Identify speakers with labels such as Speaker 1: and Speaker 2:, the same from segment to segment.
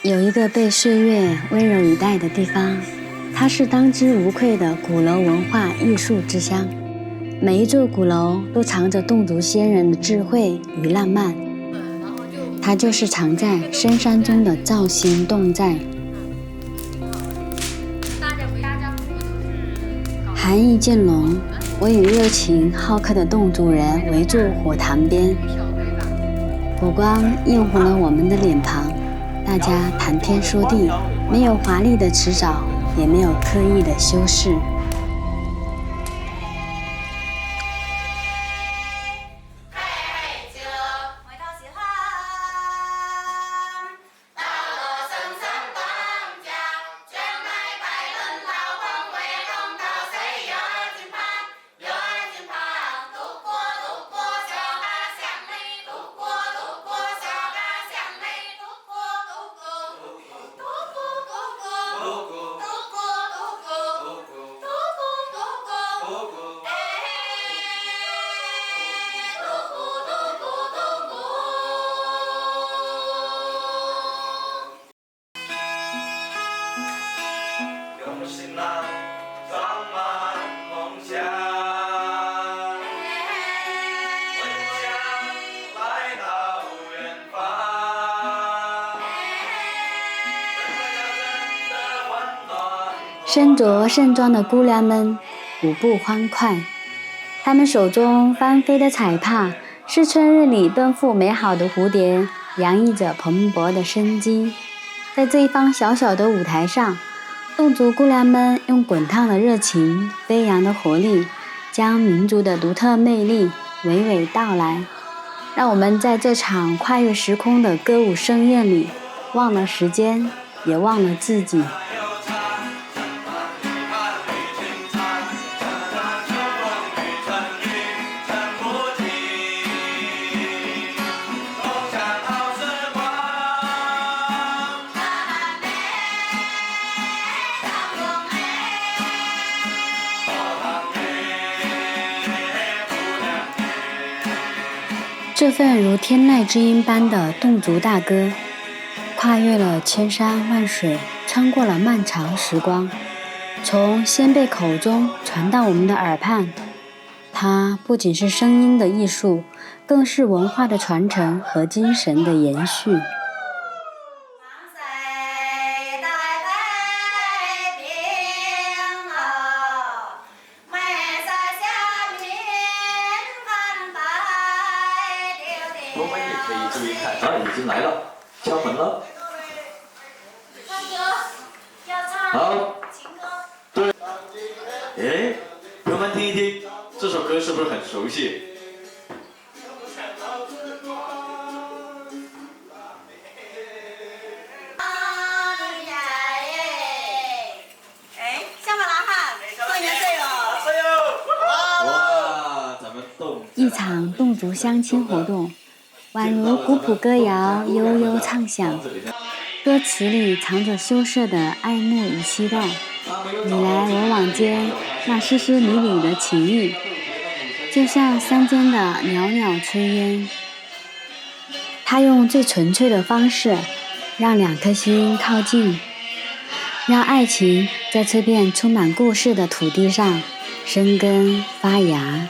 Speaker 1: 有一个被岁月温柔以待的地方，它是当之无愧的鼓楼文化艺术之乡。每一座鼓楼都藏着侗族先人的智慧与浪漫，它就是藏在深山中的造型侗寨。寒意渐浓，我与热情好客的侗族人围住火塘边，火光映红了我们的脸庞，大家谈天说地，没有华丽的辞藻，也没有刻意的修饰。身着盛装的姑娘们舞步欢快，她们手中翻飞的彩帕是春日里奔赴美好的蝴蝶，洋溢着蓬勃的生机。在这一方小小的舞台上，侗族姑娘们用滚烫的热情、飞扬的活力，将民族的独特魅力娓娓道来，让我们在这场跨越时空的歌舞盛宴里，忘了时间，也忘了自己。这份如天籁之音般的侗族大歌，跨越了千山万水，穿过了漫长时光，从先辈口中传到我们的耳畔。它不仅是声音的艺术，更是文化的传承和精神的延续。
Speaker 2: 我们也可以注意看，已经来了，敲门了。好，对，哎，朋友们听一听，这首歌是不是很熟悉？哇，咱们
Speaker 1: 一场侗族相亲活动，宛如古朴歌谣悠悠唱响，歌词里藏着羞涩的爱慕与期待，你来我往间那丝丝缕缕的情意，就像山间的袅袅炊烟。他用最纯粹的方式让两颗心靠近，让爱情在这片充满故事的土地上生根发芽。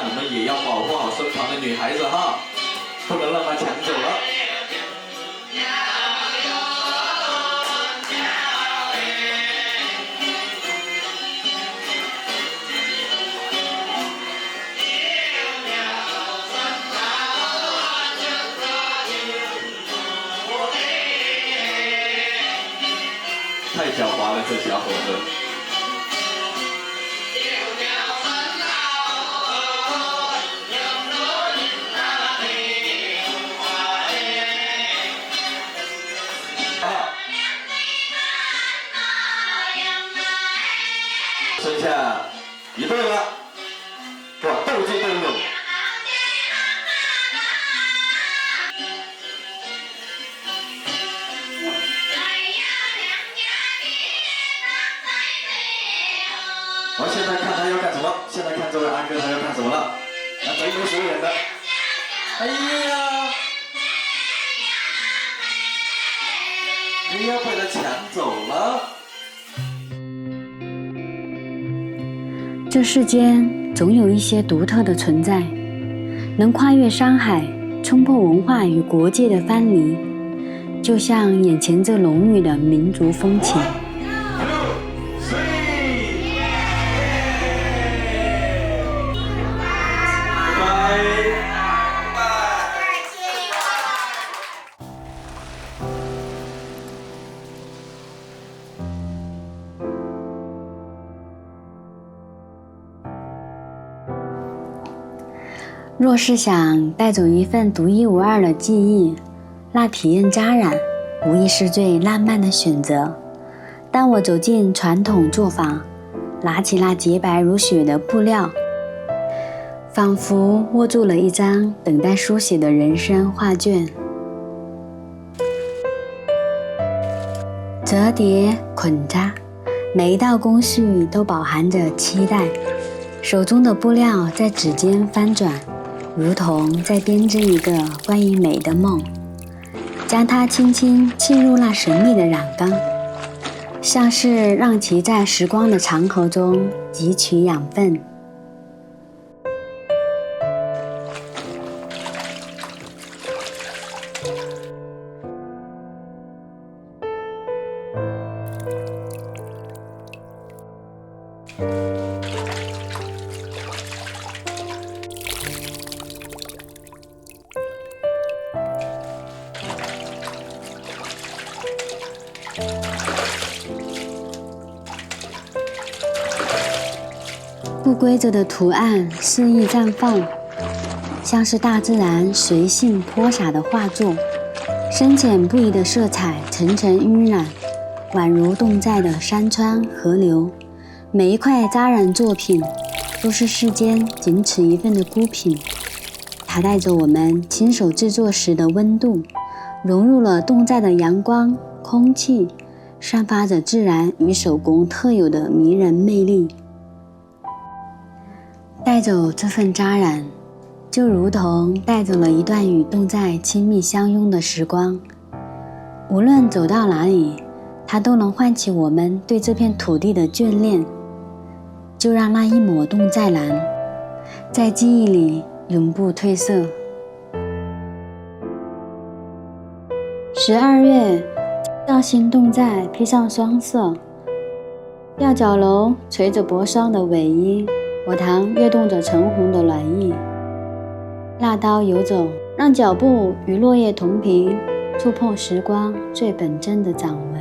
Speaker 2: 你们也要保护好身旁的女孩子哈，不能让她抢走了。太狡猾了，这小伙子。剩下一对了，哇，斗智斗勇。我现在看他要干什么？现在看这位安哥他要干什么了？那贼眉鼠眼的。哎呀！你要被他抢走了。
Speaker 1: 这世间总有一些独特的存在，能跨越山海，冲破文化与国界的藩篱，就像眼前这浓郁的民族风情。若是想带走一份独一无二的记忆，那体验扎染无疑是最浪漫的选择。当我走进传统作坊，拿起那洁白如雪的布料，仿佛握住了一张等待书写的人生画卷。折叠、捆扎，每一道工序都饱含着期待，手中的布料在指尖翻转，如同在编织一个关于美的梦，将它轻轻浸入那神秘的染缸，像是让其在时光的长河中汲取养分。不规则的图案肆意绽放，像是大自然随性泼洒的画作，深浅不一的色彩层层晕染，宛如侗寨的山川河流。每一块扎染作品都是世间仅此一份的孤品，它带着我们亲手制作时的温度，融入了侗寨的阳光空气，散发着自然与手工特有的迷人魅力。带走这份扎染，就如同带走了一段与侗寨亲密相拥的时光。无论走到哪里，它都能唤起我们对这片土地的眷恋。就让那一抹侗寨蓝在记忆里永不褪色。12月，绍兴侗寨披上双色，吊脚楼垂着薄霜的尾衣，火塘跃动着橙红的暖意。蜡刀游走，让脚步与落叶同频，触碰时光最本真的掌纹。